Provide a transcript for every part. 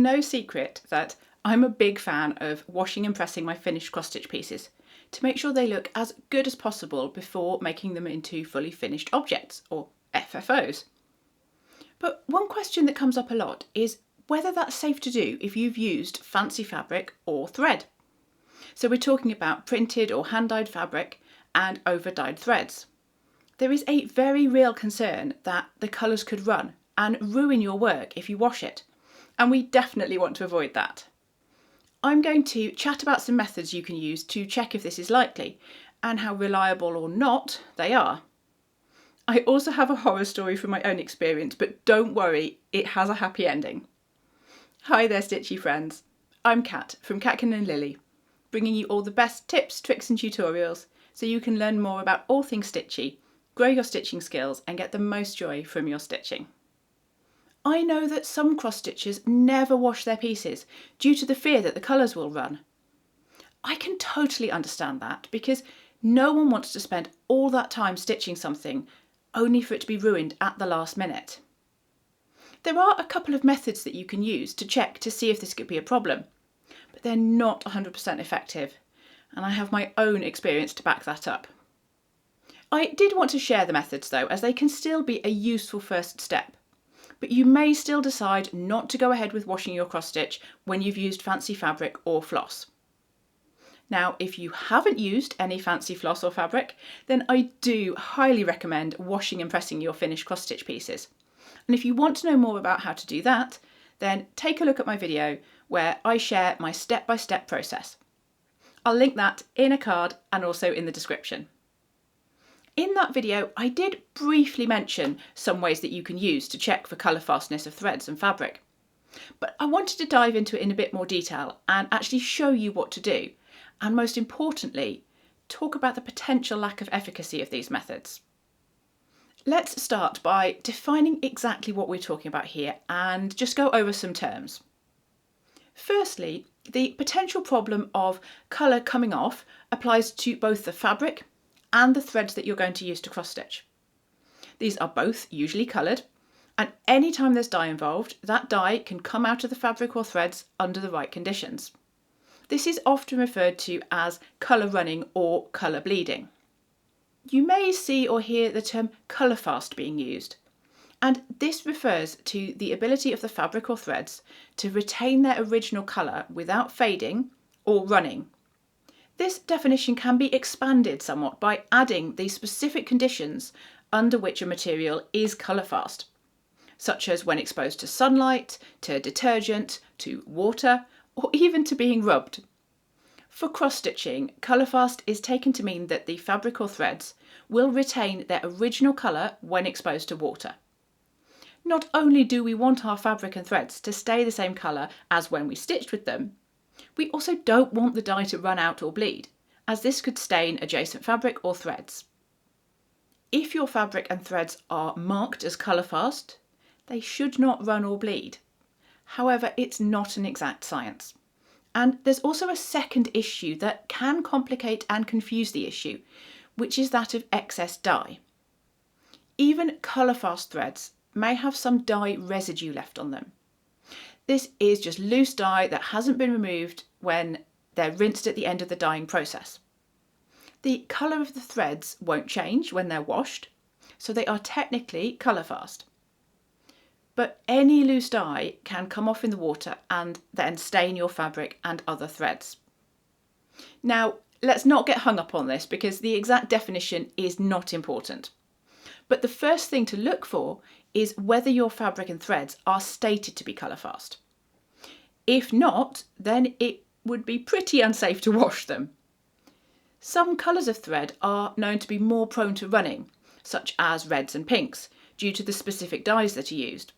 no secret that I'm a big fan of washing and pressing my finished cross-stitch pieces to make sure they look as good as possible before making them into fully finished objects, or FFOs. But one question that comes up a lot is whether that's safe to do if you've used fancy fabric or thread. So we're talking about printed or hand-dyed fabric and overdyed threads. There is a very real concern that the colours could run and ruin your work if you wash it, and we definitely want to avoid that. I'm going to chat about some methods you can use to check if this is likely and how reliable or not they are. I also have a horror story from my own experience, but don't worry, it has a happy ending. Hi there, stitchy friends. I'm Kat from Catkin and Lily, bringing you all the best tips, tricks and tutorials so you can learn more about all things stitchy, grow your stitching skills and get the most joy from your stitching. I know that some cross stitchers never wash their pieces due to the fear that the colours will run. I can totally understand that because no one wants to spend all that time stitching something only for it to be ruined at the last minute. There are a couple of methods that you can use to check to see if this could be a problem, but they're not 100% effective, and I have my own experience to back that up. I did want to share the methods though, as they can still be a useful first step. But you may still decide not to go ahead with washing your cross stitch when you've used fancy fabric or floss. Now, if you haven't used any fancy floss or fabric, then I do highly recommend washing and pressing your finished cross stitch pieces. And if you want to know more about how to do that, then take a look at my video where I share my step-by-step process. I'll link that in a card and also in the description. In that video, I did briefly mention some ways that you can use to check for colour fastness of threads and fabric. But I wanted to dive into it in a bit more detail and actually show you what to do, and most importantly, talk about the potential lack of efficacy of these methods. Let's start by defining exactly what we're talking about here and just go over some terms. Firstly, the potential problem of colour coming off applies to both the fabric and the threads that you're going to use to cross stitch. These are both usually coloured, and any time there's dye involved, that dye can come out of the fabric or threads under the right conditions. This is often referred to as colour running or colour bleeding. You may see or hear the term colourfast being used, and this refers to the ability of the fabric or threads to retain their original colour without fading or running. This definition can be expanded somewhat by adding the specific conditions under which a material is colourfast, such as when exposed to sunlight, to detergent, to water, or even to being rubbed. For cross-stitching, colourfast is taken to mean that the fabric or threads will retain their original colour when exposed to water. Not only do we want our fabric and threads to stay the same colour as when we stitched with them, we also don't want the dye to run out or bleed, as this could stain adjacent fabric or threads. If your fabric and threads are marked as colourfast, they should not run or bleed. However, it's not an exact science. And there's also a second issue that can complicate and confuse the issue, which is that of excess dye. Even colourfast threads may have some dye residue left on them. This is just loose dye that hasn't been removed when they're rinsed at the end of the dyeing process. The colour of the threads won't change when they're washed, so they are technically colourfast. But any loose dye can come off in the water and then stain your fabric and other threads. Now, let's not get hung up on this because the exact definition is not important. But the first thing to look for is whether your fabric and threads are stated to be colourfast. If not, then it would be pretty unsafe to wash them. Some colours of thread are known to be more prone to running, such as reds and pinks, due to the specific dyes that are used.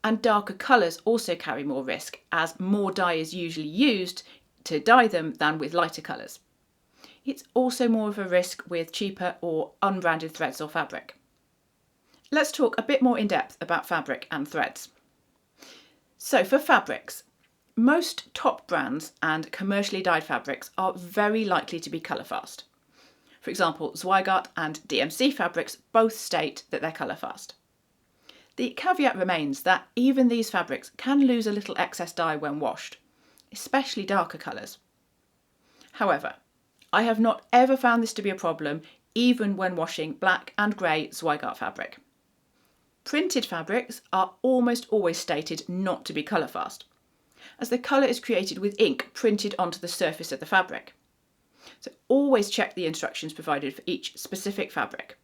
And darker colours also carry more risk, as more dye is usually used to dye them than with lighter colours. It's also more of a risk with cheaper or unbranded threads or fabric. Let's talk a bit more in depth about fabric and threads. So for fabrics, most top brands and commercially dyed fabrics are very likely to be colourfast. For example, Zweigart and DMC fabrics both state that they're colourfast. The caveat remains that even these fabrics can lose a little excess dye when washed, especially darker colours. However, I have not ever found this to be a problem even when washing black and grey Zweigart fabric. Printed fabrics are almost always stated not to be colourfast, as the colour is created with ink printed onto the surface of the fabric. So always check the instructions provided for each specific fabric,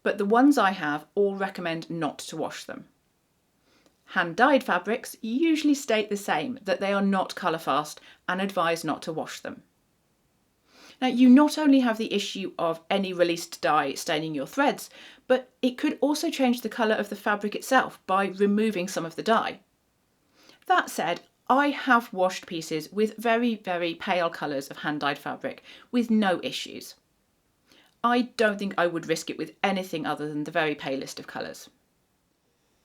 but the ones I have all recommend not to wash them. Hand-dyed fabrics usually state the same, that they are not colourfast and advise not to wash them. Now, you not only have the issue of any released dye staining your threads, but it could also change the colour of the fabric itself by removing some of the dye. That said, I have washed pieces with very, very pale colours of hand-dyed fabric with no issues. I don't think I would risk it with anything other than the very palest of colours.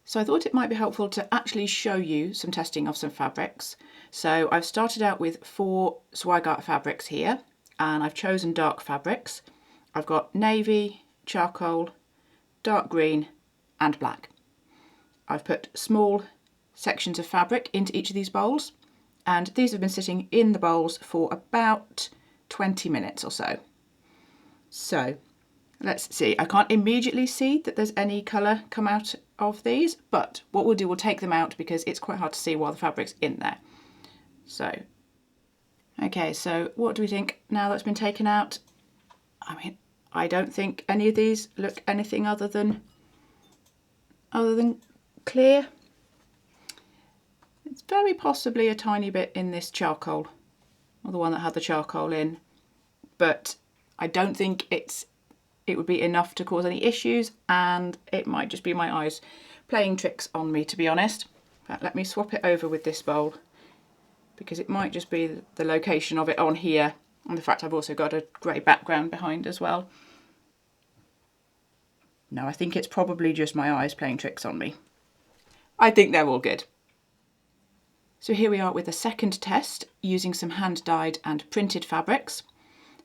So I thought it might be helpful to actually show you some testing of some fabrics. So I've started out with 4 Zweigart fabrics here, and I've chosen dark fabrics. I've got navy, charcoal, dark green and black. I've put small sections of fabric into each of these bowls, and these have been sitting in the bowls for about 20 minutes or so. So let's see, I can't immediately see that there's any colour come out of these, but what we'll do, we'll take them out because it's quite hard to see while the fabric's in there. So, okay, so what do we think now that's been taken out? I mean, I don't think any of these look anything other than clear. It's very possibly a tiny bit in this charcoal, or the one that had the charcoal in, but I don't think it would be enough to cause any issues, and it might just be my eyes playing tricks on me, to be honest. But let me swap it over with this bowl, because it might just be the location of it on here, and the fact I've also got a grey background behind as well. No, I think it's probably just my eyes playing tricks on me. I think they're all good. So here we are with a second test using some hand-dyed and printed fabrics.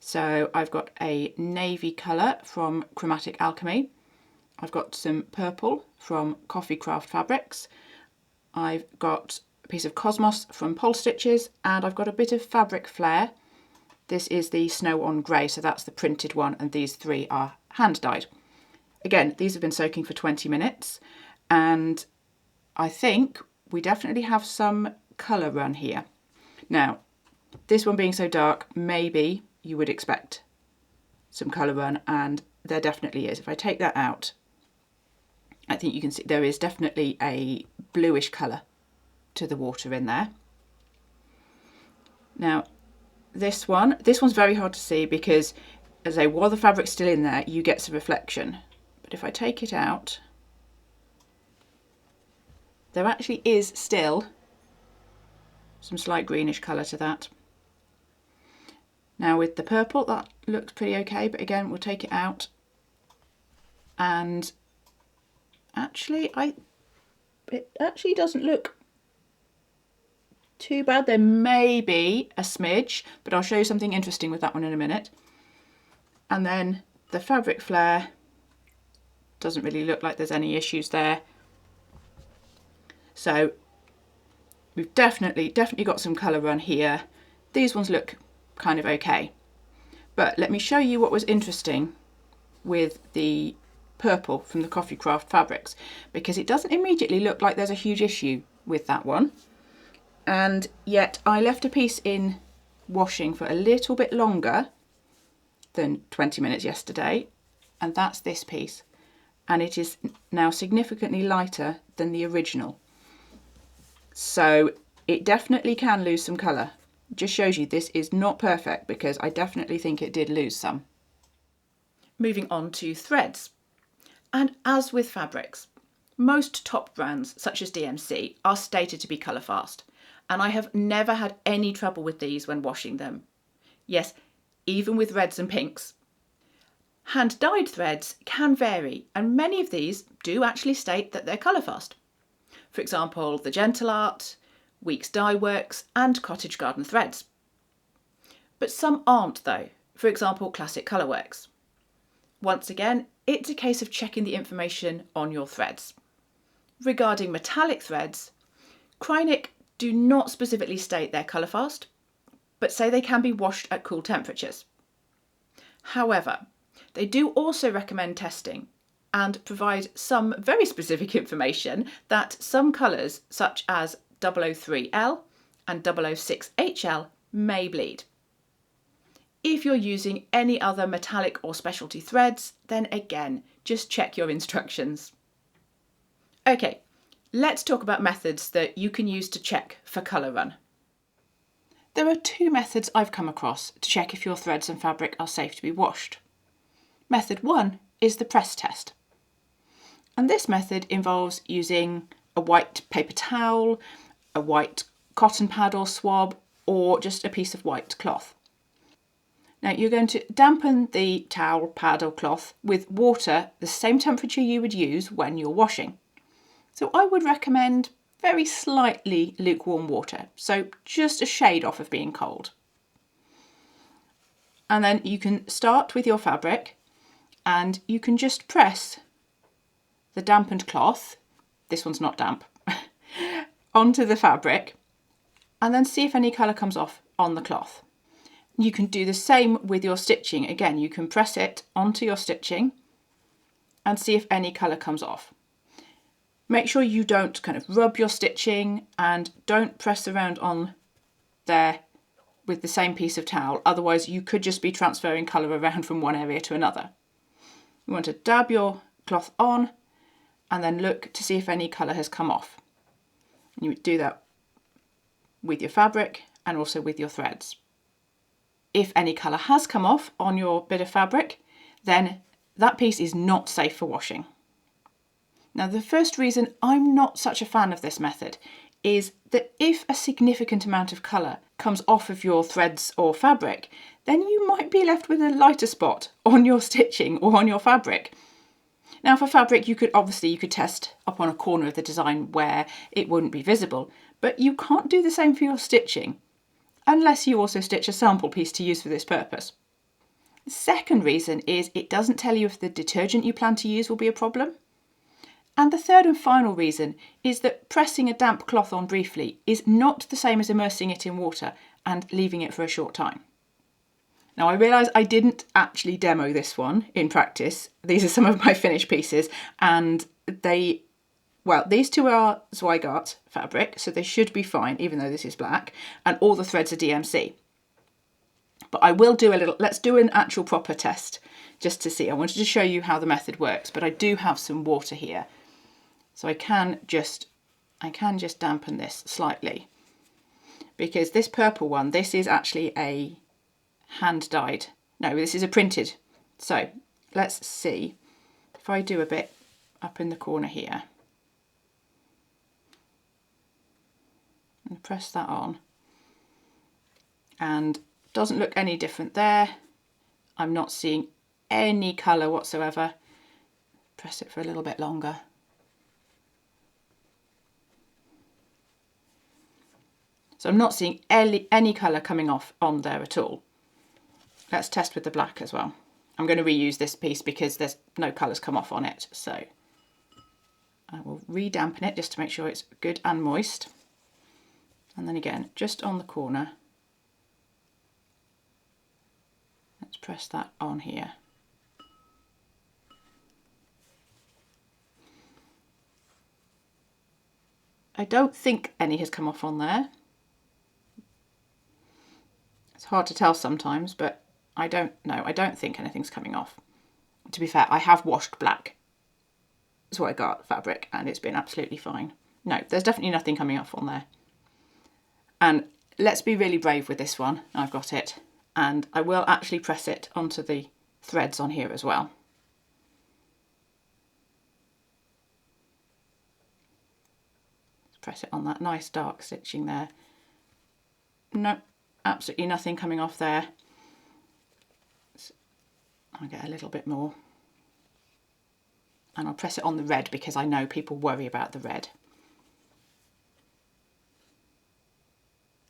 So I've got a navy colour from Chromatic Alchemy. I've got some purple from Coffee Craft Fabrics. I've got a piece of Cosmos from Pole Stitches, and I've got a bit of Fabric Flare. This is the Snow on Grey, so that's the printed one, and these 3 are hand-dyed. Again, these have been soaking for 20 minutes, and I think we definitely have some colour run here. Now, this one being so dark, maybe you would expect some colour run, and there definitely is. If I take that out, I think you can see there is definitely a bluish colour to the water in there. Now, this one's very hard to see because, as I say, while the fabric's still in there, you get some reflection. But if I take it out, there actually is still some slight greenish colour to that. Now with the purple, that looks pretty okay, but again, we'll take it out. And actually, it actually doesn't look too bad. There may be a smidge, but I'll show you something interesting with that one in a minute. And then the Fabric Flare doesn't really look like there's any issues there. So we've definitely got some colour run here. These ones look kind of okay. But let me show you what was interesting with the purple from the Coffee Craft Fabrics, because it doesn't immediately look like there's a huge issue with that one. And yet I left a piece in washing for a little bit longer than 20 minutes yesterday, and that's this piece. And it is now significantly lighter than the original. So it definitely can lose some colour. Just shows you this is not perfect, because I definitely think it did lose some. Moving on to threads. And as with fabrics, most top brands such as DMC are stated to be colour fast, and I have never had any trouble with these when washing them. Yes, even with reds and pinks. Hand-dyed threads can vary, and many of these do actually state that they're colour fast. For example, the Gentle Art, Weeks Dye Works and Cottage Garden Threads. But some aren't though, for example Classic Colourworks. Once again, it's a case of checking the information on your threads. Regarding metallic threads, Kreinik do not specifically state they're colourfast, but say they can be washed at cool temperatures. However, they do also recommend testing and provide some very specific information that some colours such as 003L and 006HL may bleed. If you're using any other metallic or specialty threads, then again, just check your instructions. Okay, let's talk about methods that you can use to check for colour run. There are two methods I've come across to check if your threads and fabric are safe to be washed. Method 1 is the press test. And this method involves using a white paper towel, a white cotton pad or swab, or just a piece of white cloth. Now you're going to dampen the towel, pad or cloth with water the same temperature you would use when you're washing. So I would recommend very slightly lukewarm water, so just a shade off of being cold. And then you can start with your fabric and you can just press the dampened cloth, this one's not damp, onto the fabric and then see if any colour comes off on the cloth. You can do the same with your stitching. Again, you can press it onto your stitching and see if any colour comes off. Make sure you don't kind of rub your stitching and don't press around on there with the same piece of towel, otherwise you could just be transferring colour around from one area to another. You want to dab your cloth on and then look to see if any colour has come off. And you would do that with your fabric and also with your threads. If any colour has come off on your bit of fabric, then that piece is not safe for washing. Now, the first reason I'm not such a fan of this method is that if a significant amount of colour comes off of your threads or fabric, then you might be left with a lighter spot on your stitching or on your fabric. Now, for fabric, you could test up on a corner of the design where it wouldn't be visible, but you can't do the same for your stitching, unless you also stitch a sample piece to use for this purpose. The second reason is it doesn't tell you if the detergent you plan to use will be a problem. And the third and final reason is that pressing a damp cloth on briefly is not the same as immersing it in water and leaving it for a short time. Now, I realise I didn't actually demo this one in practice. These are some of my finished pieces and these two are Zweigart fabric, so they should be fine, even though this is black, and all the threads are DMC. But I will do let's do an actual proper test just to see. I wanted to show you how the method works, but I do have some water here. So I can just dampen this slightly, because this purple one, this is actually a hand dyed. No, this is a printed. So let's see if I do a bit up in the corner here and press that on, and doesn't look any different there. I'm not seeing any colour whatsoever. Press it for a little bit longer. So I'm not seeing any colour coming off on there at all. Let's test with the black as well. I'm going to reuse this piece because there's no colours come off on it. So I will re-dampen it just to make sure it's good and moist. And then again, just on the corner, let's press that on here. I don't think any has come off on there. It's hard to tell sometimes, but I don't think anything's coming off. To be fair, I have washed black Zweigart fabric and it's been absolutely fine. No, there's definitely nothing coming off on there. And let's be really brave with this one. I've got it. And I will actually press it onto the threads on here as well. Let's press it on that nice dark stitching there. No, absolutely nothing coming off there. I'll get a little bit more. And I'll press it on the red because I know people worry about the red.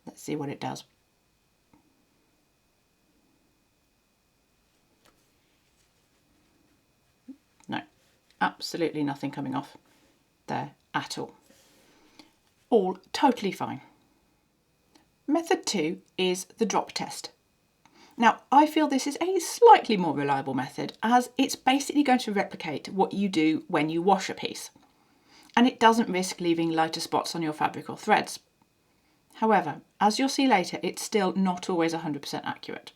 Let's see what it does. No, absolutely nothing coming off there at all. All totally fine. Method 2 is the drop test. Now, I feel this is a slightly more reliable method as it's basically going to replicate what you do when you wash a piece. And it doesn't risk leaving lighter spots on your fabric or threads. However, as you'll see later, it's still not always 100% accurate.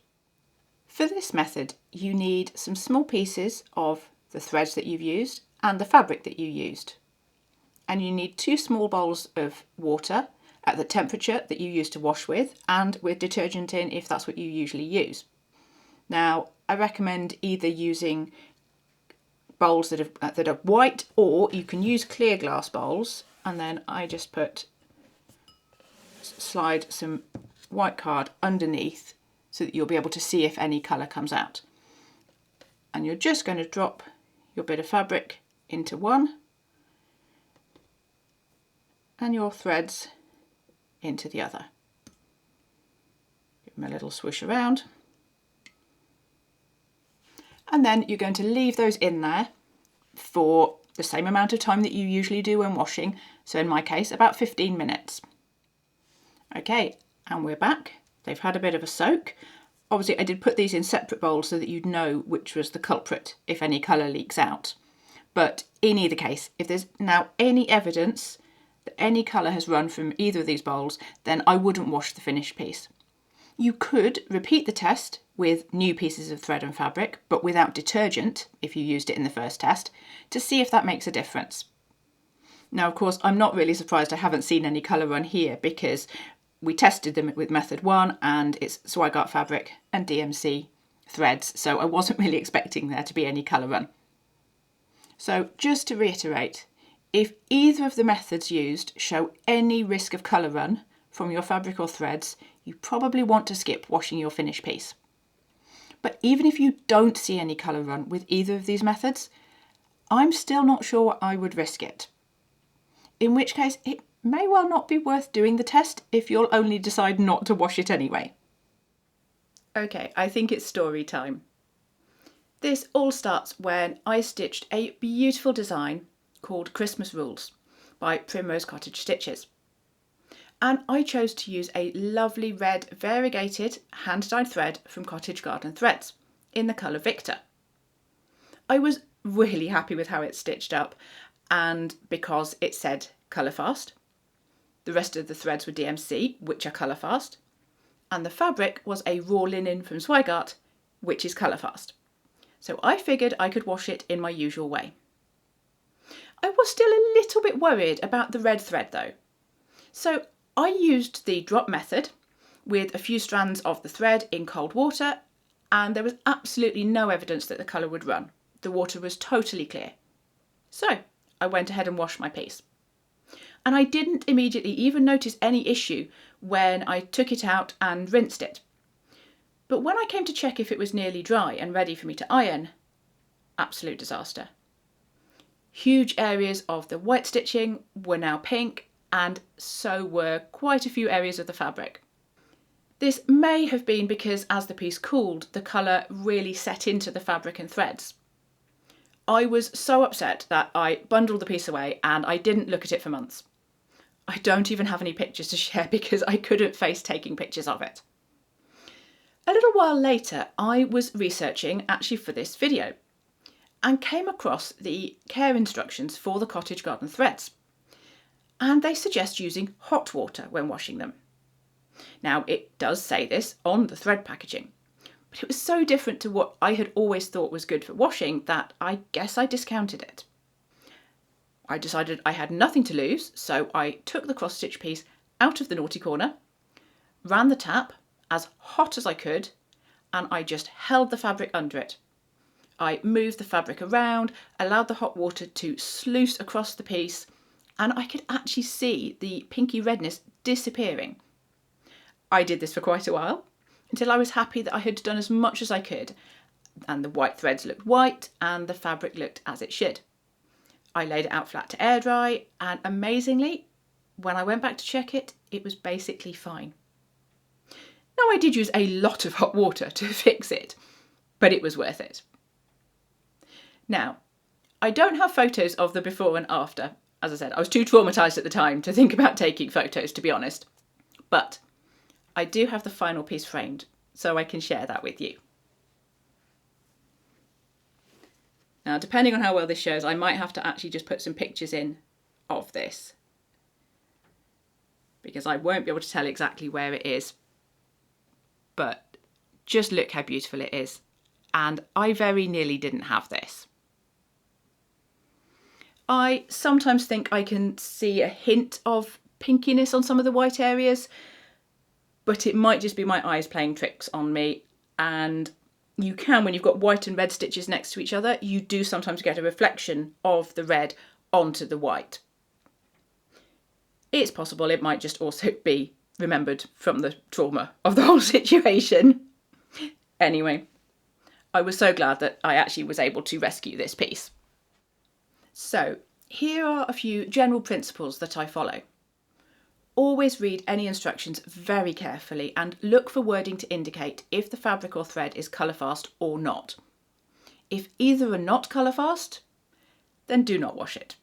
For this method, you need some small pieces of the threads that you've used and the fabric that you used. And you need 2 small bowls of water at the temperature that you use to wash with and with detergent in if that's what you usually use. Now, I recommend either using bowls that are white, or you can use clear glass bowls, and then I just slide some white card underneath so that you'll be able to see if any colour comes out. And you're just going to drop your bit of fabric into one and your threads into the other. Give them a little swish around. And then you're going to leave those in there for the same amount of time that you usually do when washing. So in my case, about 15 minutes. Okay, and we're back. They've had a bit of a soak. Obviously, I did put these in separate bowls so that you'd know which was the culprit if any colour leaks out. But in either case, if there's now any evidence that any colour has run from either of these bowls, then I wouldn't wash the finished piece. You could repeat the test with new pieces of thread and fabric, but without detergent, if you used it in the first test, to see if that makes a difference. Now, of course, I'm not really surprised I haven't seen any colour run here because we tested them with method 1 and it's Zweigart fabric and DMC threads, so I wasn't really expecting there to be any colour run. So just to reiterate, if either of the methods used show any risk of colour run from your fabric or threads, you probably want to skip washing your finished piece. But even if you don't see any colour run with either of these methods, I'm still not sure I would risk it. In which case, it may well not be worth doing the test if you'll only decide not to wash it anyway. Okay, I think it's story time. This all starts when I stitched a beautiful design called Christmas Rules by Primrose Cottage Stitches. And I chose to use a lovely red variegated hand-dyed thread from Cottage Garden Threads in the colour Victor. I was really happy with how it stitched up, and because it said colourfast. The rest of the threads were DMC, which are colourfast, and the fabric was a raw linen from Zweigart, which is colourfast. So I figured I could wash it in my usual way. I was still a little bit worried about the red thread though. So I used the drop method with a few strands of the thread in cold water, and there was absolutely no evidence that the colour would run. The water was totally clear. So I went ahead and washed my piece. And I didn't immediately even notice any issue when I took it out and rinsed it. But when I came to check if it was nearly dry and ready for me to iron, absolute disaster. Huge areas of the white stitching were now pink, and so were quite a few areas of the fabric. This may have been because as the piece cooled, the colour really set into the fabric and threads. I was so upset that I bundled the piece away and I didn't look at it for months. I don't even have any pictures to share because I couldn't face taking pictures of it. A little while later, I was researching actually for this video and came across the care instructions for the Cottage Garden threads. And they suggest using hot water when washing them. Now, it does say this on the thread packaging, but it was so different to what I had always thought was good for washing that I guess I discounted it. I decided I had nothing to lose, so I took the cross-stitch piece out of the naughty corner, ran the tap as hot as I could, and I just held the fabric under it. I moved the fabric around, allowed the hot water to sluice across the piece, and I could actually see the pinky redness disappearing. I did this for quite a while, until I was happy that I had done as much as I could, and the white threads looked white and the fabric looked as it should. I laid it out flat to air dry, and amazingly, when I went back to check it, it was basically fine. Now, I did use a lot of hot water to fix it, but it was worth it. Now, I don't have photos of the before and after, As I said, I was too traumatised at the time to think about taking photos, to be honest. But I do have the final piece framed, so I can share that with you. Now, depending on how well this shows, I might have to actually just put some pictures in of this, because I won't be able to tell exactly where it is. But just look how beautiful it is. And I very nearly didn't have this. I sometimes think I can see a hint of pinkiness on some of the white areas, but it might just be my eyes playing tricks on me. And you can, when you've got white and red stitches next to each other, you do sometimes get a reflection of the red onto the white. It's possible it might just also be remembered from the trauma of the whole situation. Anyway, I was so glad that I actually was able to rescue this piece. So here are a few general principles that I follow. Always read any instructions very carefully and look for wording to indicate if the fabric or thread is colourfast or not. If either are not colourfast, then do not wash it.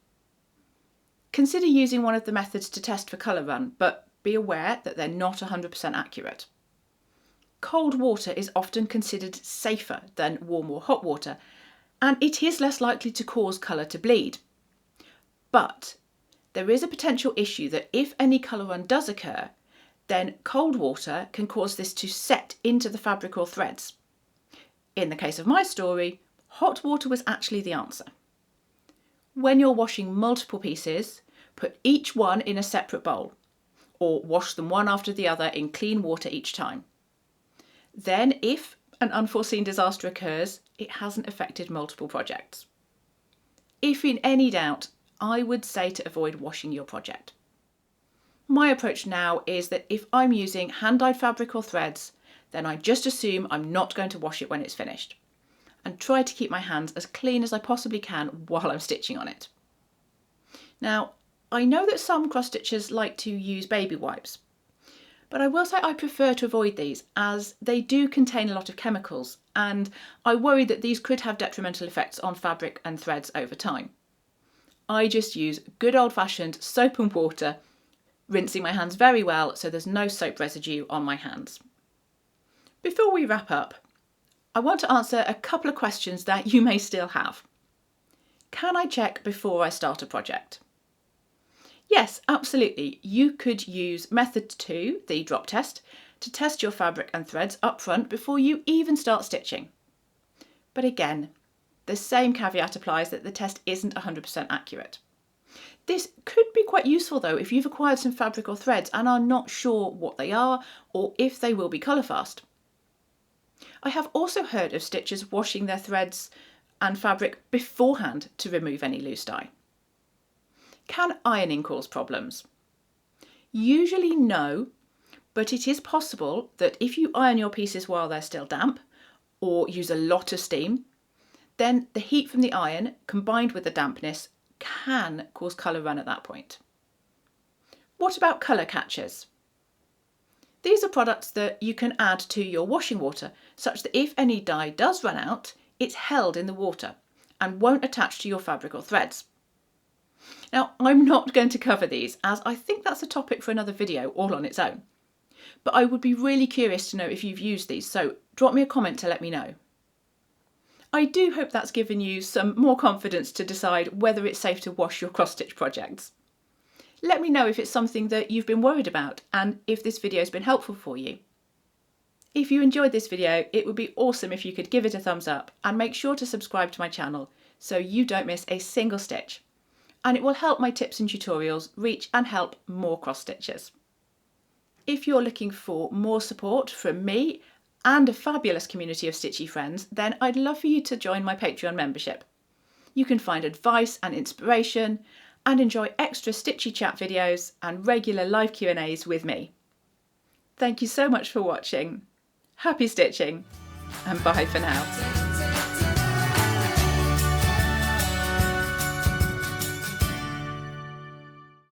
Consider using one of the methods to test for colour run, but be aware that they're not 100% accurate. Cold water is often considered safer than warm or hot water, and it is less likely to cause colour to bleed. But there is a potential issue that if any colour run does occur, then cold water can cause this to set into the fabric or threads. In the case of my story, hot water was actually the answer. When you're washing multiple pieces, put each one in a separate bowl, or wash them one after the other in clean water each time. Then, if an unforeseen disaster occurs, it hasn't affected multiple projects. If in any doubt, I would say to avoid washing your project. My approach now is that if I'm using hand-dyed fabric or threads, then I just assume I'm not going to wash it when it's finished, and try to keep my hands as clean as I possibly can while I'm stitching on it. Now, I know that some cross stitchers like to use baby wipes, but I will say I prefer to avoid these as they do contain a lot of chemicals, and I worry that these could have detrimental effects on fabric and threads over time. I just use good old-fashioned soap and water, rinsing my hands very well so there's no soap residue on my hands. Before we wrap up, I want to answer a couple of questions that you may still have. Can I check before I start a project? Yes, absolutely. You could use method 2, the drop test, to test your fabric and threads up front before you even start stitching. But again, the same caveat applies that the test isn't 100% accurate. This could be quite useful though if you've acquired some fabric or threads and are not sure what they are or if they will be colourfast. I have also heard of stitchers washing their threads and fabric beforehand to remove any loose dye. Can ironing cause problems? Usually no, but it is possible that if you iron your pieces while they're still damp or use a lot of steam, then the heat from the iron combined with the dampness can cause colour run at that point. What about colour catchers? These are products that you can add to your washing water such that if any dye does run out, it's held in the water and won't attach to your fabric or threads. Now, I'm not going to cover these as I think that's a topic for another video all on its own. But I would be really curious to know if you've used these, so drop me a comment to let me know. I do hope that's given you some more confidence to decide whether it's safe to wash your cross-stitch projects. Let me know if it's something that you've been worried about and if this video has been helpful for you. If you enjoyed this video, it would be awesome if you could give it a thumbs up and make sure to subscribe to my channel so you don't miss a single stitch. And it will help my tips and tutorials reach and help more cross stitchers. If you're looking for more support from me and a fabulous community of stitchy friends, then I'd love for you to join my Patreon membership. You can find advice and inspiration and enjoy extra stitchy chat videos and regular live Q&As with me. Thank you so much for watching. Happy stitching and bye for now.